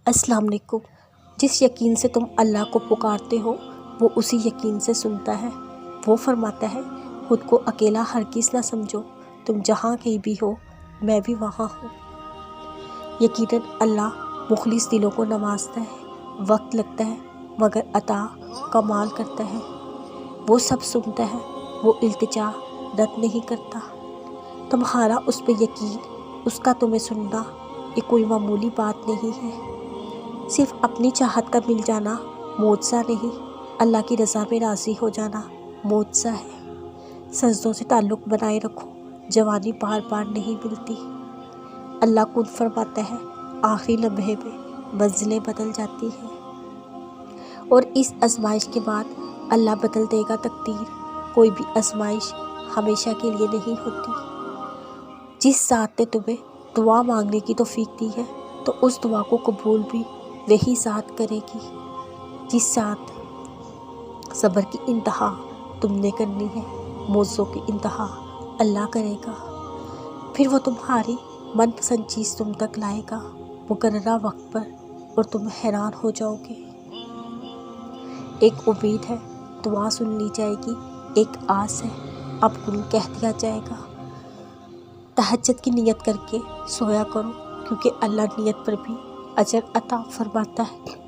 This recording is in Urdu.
السلام علیکم۔ جس یقین سے تم اللہ کو پکارتے ہو وہ اسی یقین سے سنتا ہے۔ وہ فرماتا ہے خود کو اکیلا ہرگز نہ سمجھو، تم جہاں کہیں بھی ہو میں بھی وہاں ہوں۔ یقیناً اللہ مخلص دلوں کو نوازتا ہے، وقت لگتا ہے مگر عطا کمال کرتا ہے۔ وہ سب سنتا ہے، وہ التجا رد نہیں کرتا۔ تمہارا اس پہ یقین، اس کا تمہیں سننا یہ کوئی معمولی بات نہیں ہے۔ صرف اپنی چاہت کا مل جانا معجزہ نہیں، اللہ کی رضا میں راضی ہو جانا معجزہ ہے۔ سجدوں سے تعلق بنائے رکھو، جوانی بار بار نہیں ملتی۔ اللہ کن فرماتا ہے، آخری لمحے میں منزلیں بدل جاتی ہیں، اور اس آزمائش کے بعد اللہ بدل دے گا تقدیر۔ کوئی بھی آزمائش ہمیشہ کے لیے نہیں ہوتی۔ جس ذات نے تمہیں دعا مانگنے کی توفیق دی ہے تو اس دعا کو قبول بھی وہی ذات کرے گی۔ جس ذات صبر کی انتہا تم نے کرنی ہے، معجزوں کی انتہا اللہ کرے گا۔ پھر وہ تمہاری من پسند چیز تم تک لائے گا مقررہ وقت پر، اور تم حیران ہو جاؤ گے۔ ایک امید ہے دعا سن لی جائے گی، ایک آس ہے اب کن کہہ دیا جائے گا۔ تہجد کی نیت کر کے سویا کرو، کیونکہ اللہ نیت پر بھی اجر عطا فرماتا ہے۔